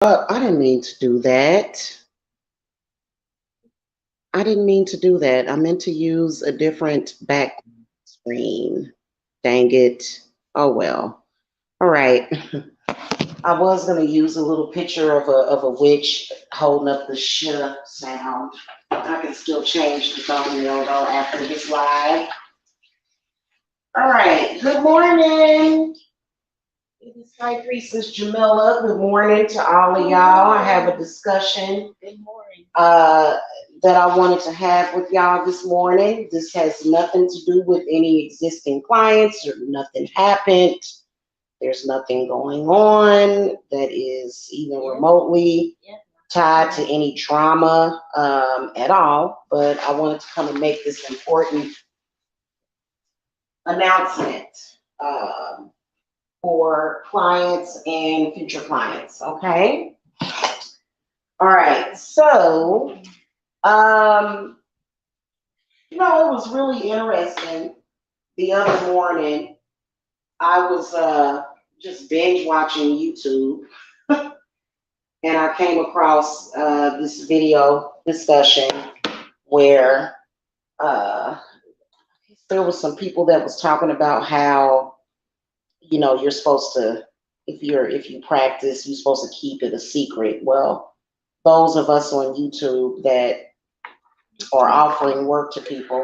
I didn't mean to do that. I didn't mean to do that. I meant to use a different back screen. Dang it. Oh well. All right. I was gonna use a little picture of a witch holding up the shut sound. I can still change the thumbnail though after this live. All right. Good morning. It is High Priestess Jamila. Good morning to all of y'all. I have a discussion uh, that I wanted to have with y'all this morning. This has nothing to do with any existing clients or nothing happened. There's nothing going on that is even remotely tied to any drama at all. But I wanted to come and make this important announcement. Um, for clients and future clients. Okay. All right. So, um, it was really interesting. The other morning, I was just binge watching YouTube, and I came across this video discussion where there was some people that was talking about how you're supposed to, if you practice, you're supposed to keep it a secret. Well, those of us on YouTube that are offering work to people,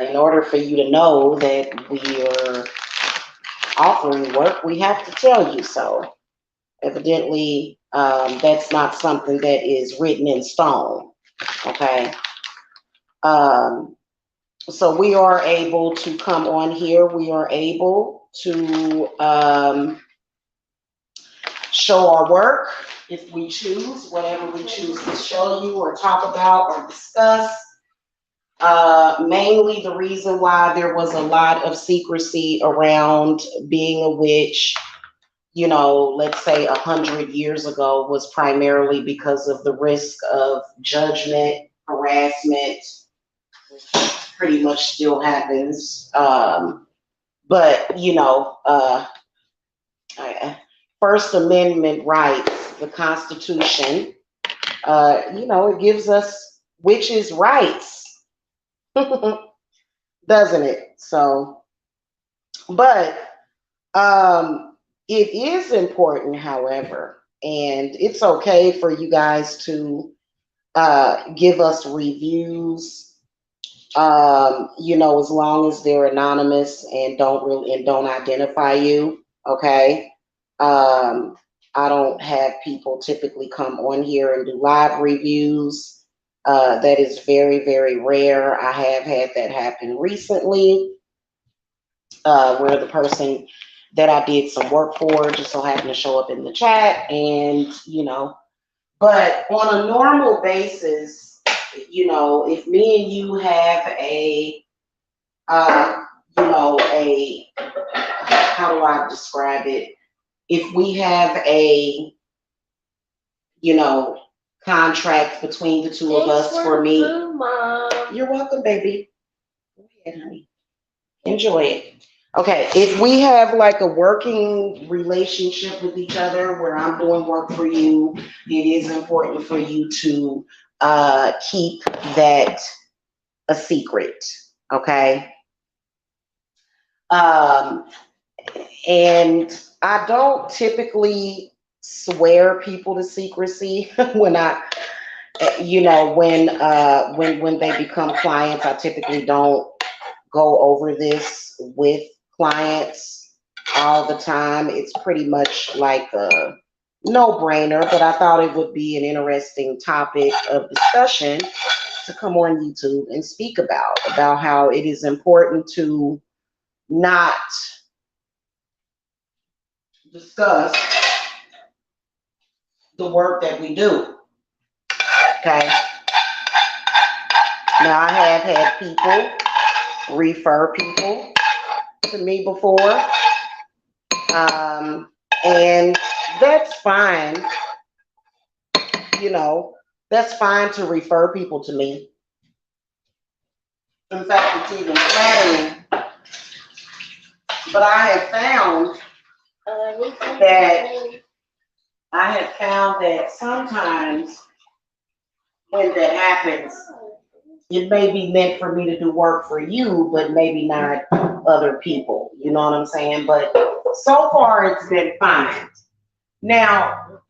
in order for you to know that we are offering work, we have to tell you so. Evidently, that's not something that is written in stone. Okay. Um, so we are able to come on here. We are able to show our work if we choose, whatever we choose to show you or talk about or discuss. Mainly the reason why there was a lot of secrecy around being a witch, let's say 100 years ago, was primarily because of the risk of judgment, harassment, which pretty much still happens. But First Amendment rights, the Constitution, it gives us witches' rights, doesn't it? So, but it is important, however, and it's okay for you guys to give us reviews. As long as they're anonymous and don't identify you. Okay. Um, I don't have people typically come on here and do live reviews. That is very, very rare. I have had that happen recently, where the person that I did some work for just so happened to show up in the chat, and but on a normal basis, if me and you have uh, a, how do I describe it? If we have a, you know, contract between the two of us for me. Mom. You're welcome, baby. Go ahead, honey. Enjoy it. Okay, if we have like a working relationship with each other where I'm doing work for you, it is important for you to keep that a secret. Okay. Um, and I don't typically swear people to secrecy when when they become clients. I typically don't go over this with clients all the time. It's pretty much like a no-brainer, but I thought it would be an interesting topic of discussion to come on YouTube and speak about how it is important to not discuss the work that we do. Okay. Now I have had people refer people to me before. And that's fine. That's fine to refer people to me. In fact, it's even flattering. But I have found that I have found that sometimes when that happens, it may be meant for me to do work for you, but maybe not other people. You know what I'm saying? But so far, it's been fine. Now,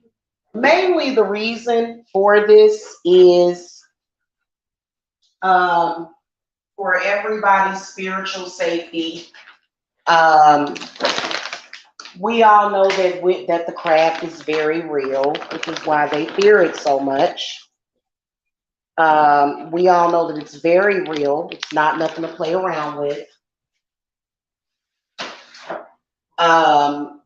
mainly the reason for this is um, for everybody's spiritual safety. Um, we all know that that the craft is very real, which is why they fear it so much. We all know that it's very real. It's not nothing to play around with. Um,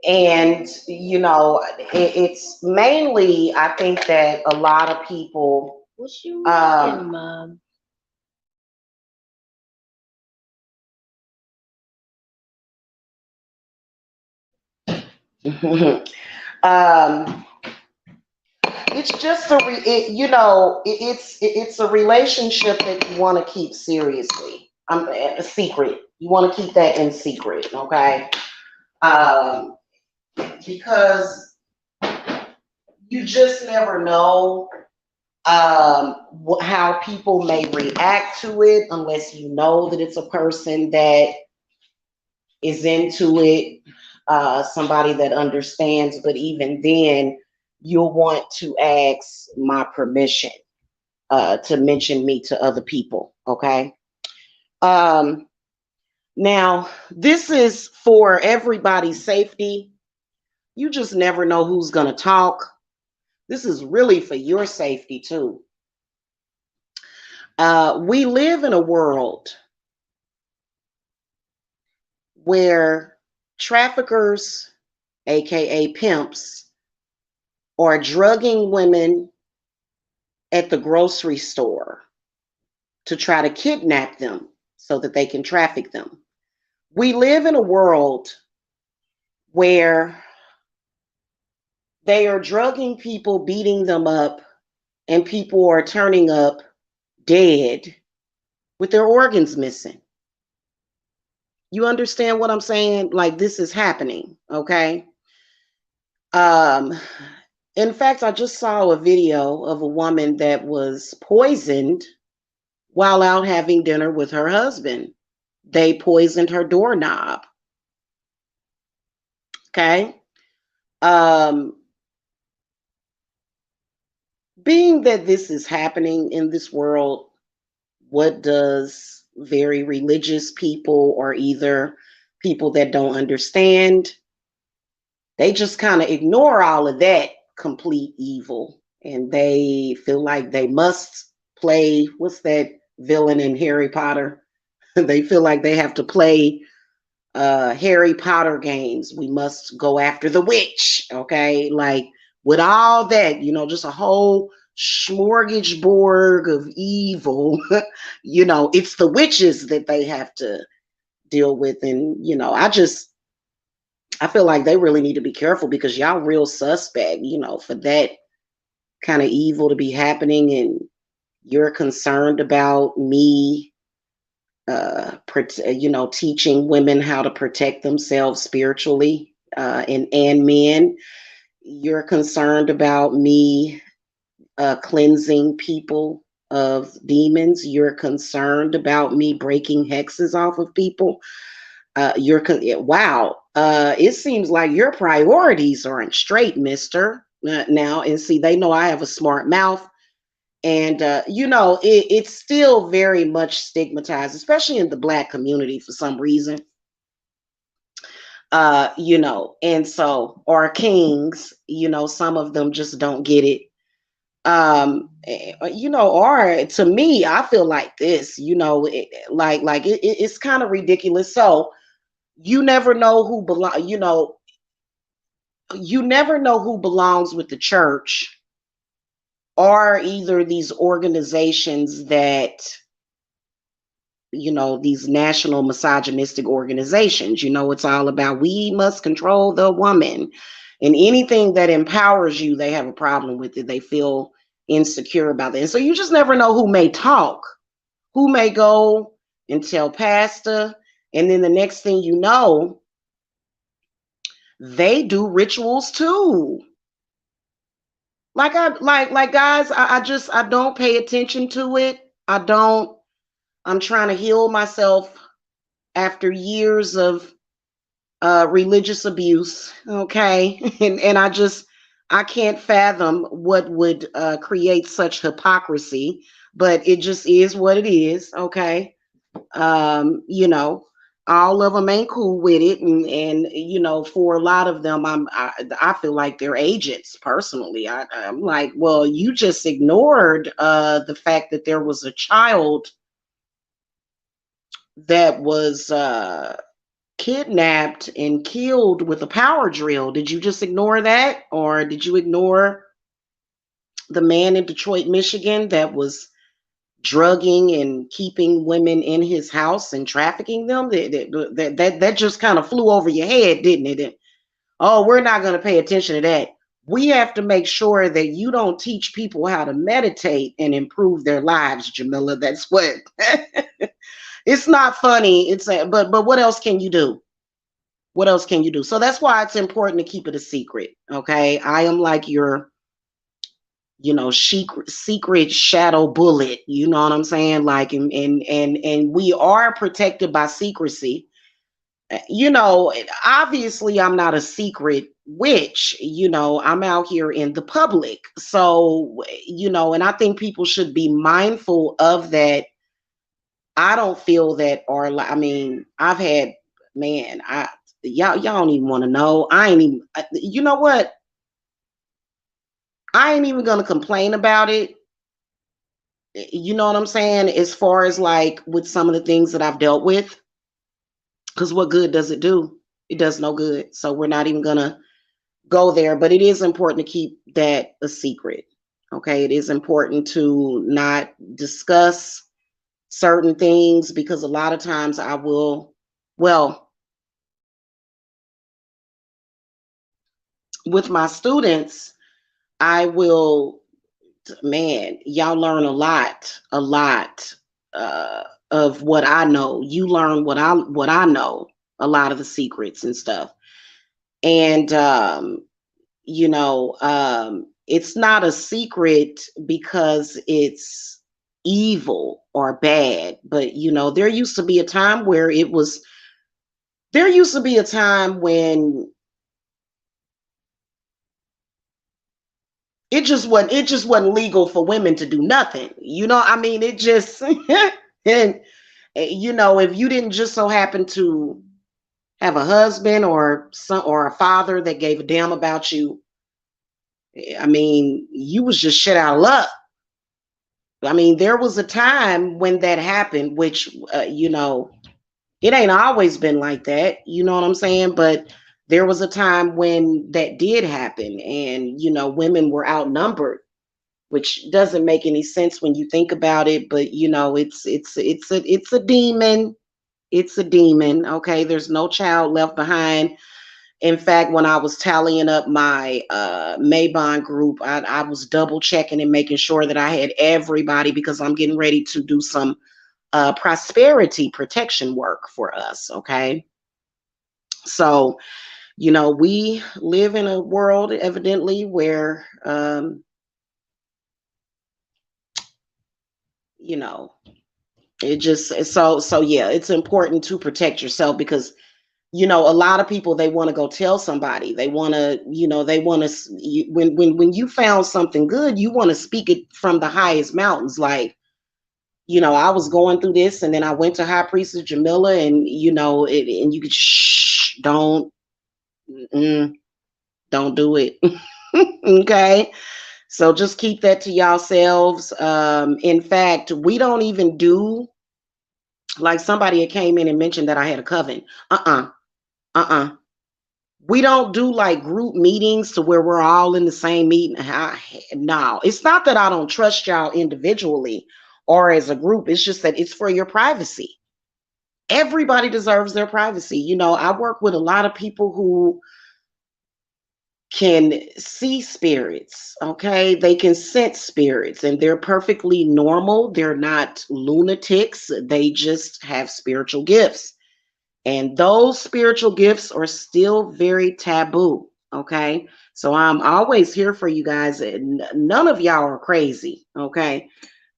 and you know, it's mainly I think that a lot of people. What you making, Mom? um, it's just it's a relationship that you want to keep seriously. A secret. You want to keep that in secret, okay? Um, because you just never know how people may react to it unless you know that it's a person that is into it, somebody that understands. But even then, you'll want to ask my permission to mention me to other people. Okay. Um, Now, this is for everybody's safety. You just never know who's going to talk. This is really for your safety too. We live in a world where traffickers, aka pimps, are drugging women at the grocery store to try to kidnap them so that they can traffic them. We live in a world where they are drugging people, beating them up, and people are turning up dead with their organs missing. You understand what I'm saying? Like this is happening, okay? Um, in fact, I just saw a video of a woman that was poisoned while out having dinner with her husband. They poisoned her doorknob. Okay. Um, Being that this is happening in this world, what does very religious people or either people that don't understand, they just kind of ignore all of that complete evil and they feel like they must play what's that villain in Harry Potter? They feel like they have to play Harry Potter games. We must go after the witch, okay? Like with all that, just a whole smorgasbord of evil. It's the witches that they have to deal with, and I feel like they really need to be careful because y'all real suspect, for that kind of evil to be happening, and you're concerned about me teaching women how to protect themselves spiritually, and men. You're concerned about me cleansing people of demons. You're concerned about me breaking hexes off of people. Wow. It seems like your priorities aren't straight, Mister. Now, and see, they know I have a smart mouth. And it's still very much stigmatized, especially in the Black community for some reason. And so our kings, some of them just don't get it. Or to me, I feel like this, it's kind of ridiculous. So you never know who you never know who belongs with the church or either these organizations that these national misogynistic organizations. It's all about we must control the woman, and anything that empowers you, they have a problem with it. They feel insecure about that. And so you just never know who may talk, who may go and tell pastor, and then the next thing you know, they do rituals too. Like guys, I don't pay attention to it. I don't. I'm trying to heal myself after years of religious abuse. Okay, and I can't fathom what would create such hypocrisy, but it just is what it is. Okay, you know, all of them ain't cool with it, and you know, for a lot of them, I feel like they're agents. Personally, I'm like, well, you just ignored the fact that there was a child that was kidnapped and killed with a power drill. Did you just ignore that, or did you ignore the man in Detroit, Michigan, that was drugging and keeping women in his house and trafficking them? That just kind of flew over your head, didn't it? And, oh, we're not going to pay attention to that. We have to make sure that you don't teach people how to meditate and improve their lives, Jamila. That's what. It's not funny. But what else can you do? What else can you do? So that's why it's important to keep it a secret. Okay, I am like your, you know, secret shadow bullet. You know what I'm saying? Like, and we are protected by secrecy. You know, obviously, I'm not a secret witch. You know, I'm out here in the public. So, you know, and I think people should be mindful of that. I don't feel that, or I mean, I've had, man, y'all don't even want to know. I ain't even, you know what? I ain't even gonna complain about it. You know what I'm saying? As far as like with some of the things that I've dealt with, because what good does it do? It does no good. So we're not even gonna go there. But it is important to keep that a secret. Okay, it is important to not discuss certain things because a lot of times I will, well, with my students, I will, man, y'all learn a lot of what I know. You learn what I know, a lot of the secrets and stuff. And you know, it's not a secret because it's evil or bad, but you know, there used to be a time when it just wasn't legal for women to do nothing. You know, I mean, it just and you know, if you didn't just so happen to have a husband or some or a father that gave a damn about you, I mean, you was just shit out of luck. I mean, there was a time when that happened, which you know, it ain't always been like that. You know what I'm saying? But there was a time when that did happen, and you know, women were outnumbered, which doesn't make any sense when you think about it. But you know, it's a demon. It's a demon. Okay, there's no child left behind. In fact, when I was tallying up my Maybon group, I was double checking and making sure that I had everybody because I'm getting ready to do some prosperity protection work for us. Okay, so you know, we live in a world evidently where you know, it just so yeah, it's important to protect yourself because you know, a lot of people, they want to go tell somebody. They want to, you know, they want to, when you found something good, you want to speak it from the highest mountains. Like, you know, I was going through this, and then I went to High Priestess Jamila, and you know, and you could shh, mm, don't do it. Okay, so just keep that to yourselves. In fact, we don't even do, like, somebody had came in and mentioned that I had a coven. Uh-uh. We don't do like group meetings to where we're all in the same meeting. No, it's not that I don't trust y'all individually or as a group. It's just that it's for your privacy. Everybody deserves their privacy. You know, I work with a lot of people who can see spirits. Okay, they can sense spirits, and they're perfectly normal. They're not lunatics. They just have spiritual gifts. And those spiritual gifts are still very taboo. Okay. So I'm always here for you guys. And none of y'all are crazy. Okay.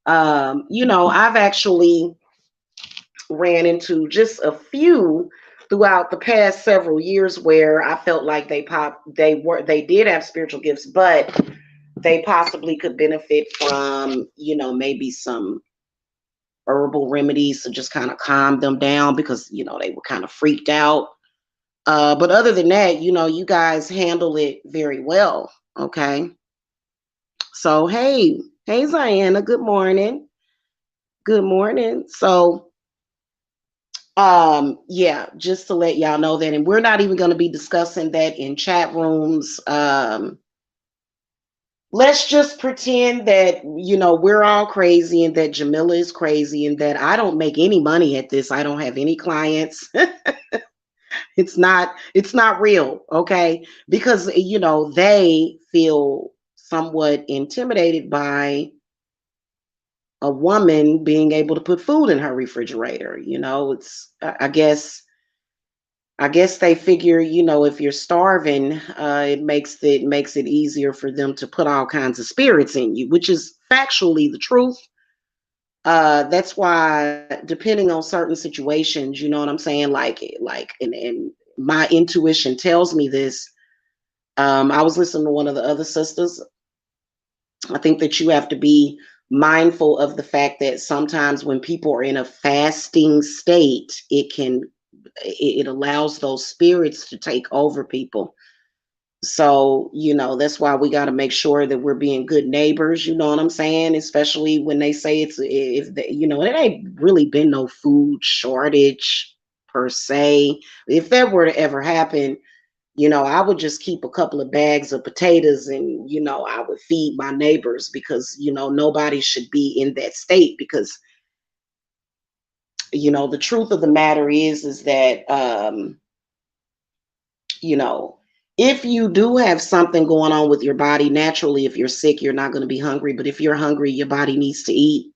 I've actually ran into just a few throughout the past several years where I felt like they did have spiritual gifts, but they possibly could benefit from, maybe some herbal remedies to just kind of calm them down because, they were kind of freaked out. But other than that, you guys handle it very well. Okay. So, hey, Ziana, good morning. Good morning. So, yeah, just to let y'all know that, and we're not even going to be discussing that in chat rooms. Let's just pretend that, we're all crazy and that Jamila is crazy and that I don't make any money at this. I don't have any clients. It's not real, okay? Because they feel somewhat intimidated by a woman being able to put food in her refrigerator. It's I guess they figure, if you're starving, it makes it easier for them to put all kinds of spirits in you, which is factually the truth. That's why, depending on certain situations, you know what I'm saying, and my intuition tells me this. I was listening to one of the other sisters. I think that you have to be mindful of the fact that sometimes when people are in a fasting state, it allows those spirits to take over people. So, that's why we got to make sure that we're being good neighbors, you know what I'm saying? Especially when they say it ain't really been no food shortage per se. If that were to ever happen, I would just keep a couple of bags of potatoes and, I would feed my neighbors because, nobody should be in that state because, the truth of the matter is that, you know, if you do have something going on with your body, naturally, if you're sick, you're not going to be hungry. But if you're hungry, your body needs to eat.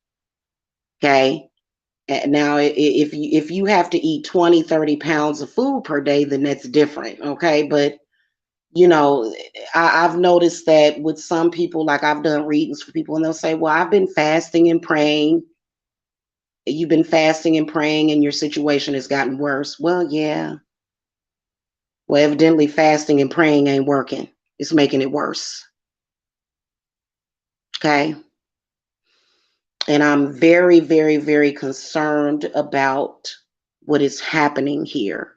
Okay. Now, if you have to eat 20, 30 pounds of food per day, then that's different. Okay. But, you know, I've noticed that with some people, like I've done readings for people, and they'll say, well, I've been fasting and praying. You've been fasting and praying, and your situation has gotten worse. Well, yeah. Well, evidently, fasting and praying ain't working. It's making it worse. Okay. And I'm very, very, very concerned about what is happening here.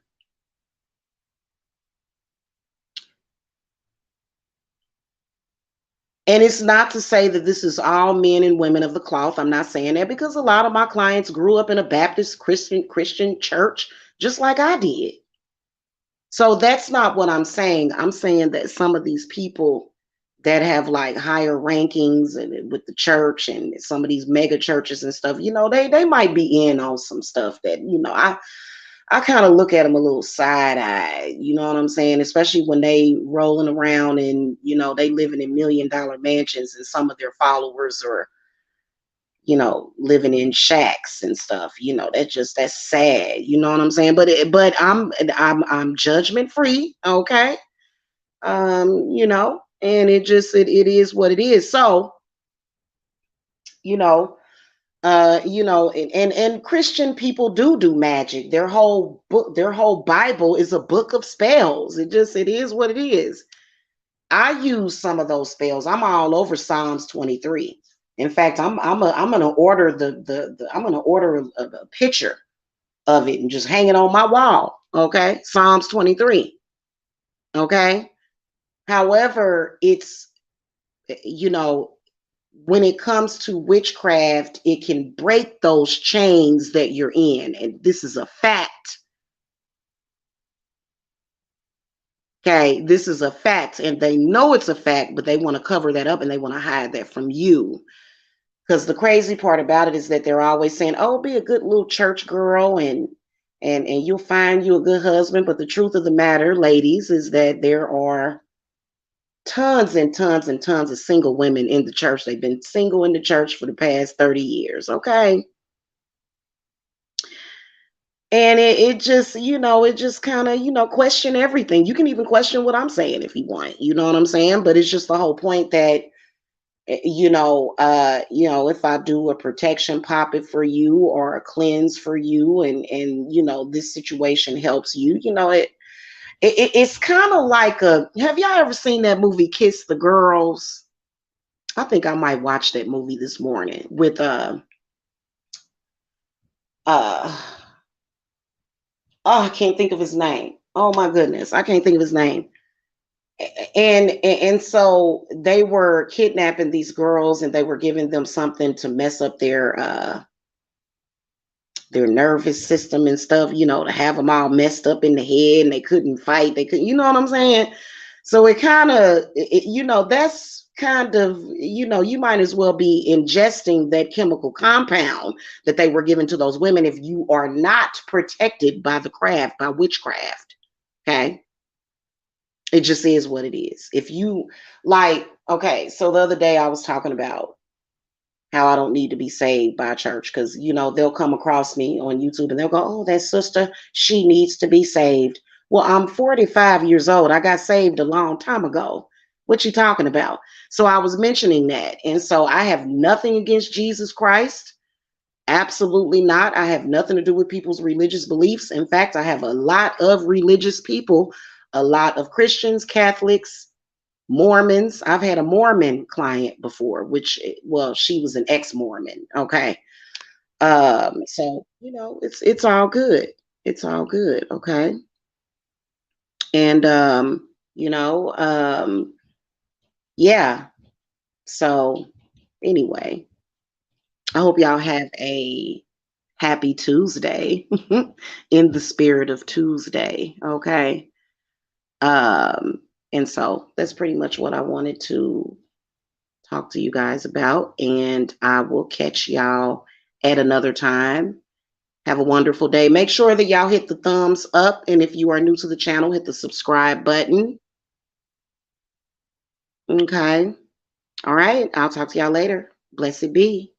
And it's not to say that this is all men and women of the cloth. I'm not saying that because a lot of my clients grew up in a Baptist Christian church, just like I did. So that's not what I'm saying. I'm saying that some of these people that have like higher rankings and with the church and some of these mega churches and stuff, they might be in on some stuff that, I kind of look at them a little side eye, you know what I'm saying? Especially when they rolling around and, they living in $1 million mansions and some of their followers are, living in shacks and stuff. That's sad. You know what I'm saying? But I'm judgment free. Okay. And it is what it is. So, you know, and Christian people do magic. Their whole Bible is a book of spells. It is what it is. I use some of those spells. I'm all over Psalms 23. In fact, I'm gonna order I'm gonna order a picture of it and just hang it on my wall. Okay, Psalms 23. Okay. However, it's you know when it comes to witchcraft, it can break those chains that you're in. And this is a fact. Okay. This is a fact. And they know it's a fact, but they want to cover that up and they want to hide that from you. Because the crazy part about it is that they're always saying, oh, be a good little church girl and you'll find you a good husband. But the truth of the matter, ladies, is that there are tons and tons and tons of single women in the church. They've been single in the church for the past 30 years. Okay. And it just, it just kind of, question everything. You can even question what I'm saying if you want, you know what I'm saying? But it's just the whole point that, if I do a protection poppet for you or a cleanse for you, and this situation helps you, it's kind of like have y'all ever seen that movie Kiss the Girls? I think I might watch that movie this morning with uh oh, I can't think of his name. Oh my goodness, I can't think of his name. And so they were kidnapping these girls, and they were giving them something to mess up their nervous system and stuff, to have them all messed up in the head, and they couldn't fight. They couldn't, you know what I'm saying? So it kind of, that's kind of, you might as well be ingesting that chemical compound that they were given to those women if you are not protected by the craft, by witchcraft. Okay. It just is what it is. If you like, okay, so the other day I was talking about how I don't need to be saved by a church because, they'll come across me on YouTube and they'll go, oh, that sister, she needs to be saved. Well, I'm 45 years old. I got saved a long time ago. What you talking about? So I was mentioning that. And so I have nothing against Jesus Christ. Absolutely not. I have nothing to do with people's religious beliefs. In fact, I have a lot of religious people, a lot of Christians, Catholics, Mormons. I've had a Mormon client before, which, well, she was an ex-Mormon. Okay. So, it's all good. It's all good. Okay. And yeah. So anyway, I hope y'all have a happy Tuesday in the spirit of Tuesday. Okay. Um, and so that's pretty much what I wanted to talk to you guys about. And I will catch y'all at another time. Have a wonderful day. Make sure that y'all hit the thumbs up. And if you are new to the channel, hit the subscribe button. Okay. All right. I'll talk to y'all later. Blessed be.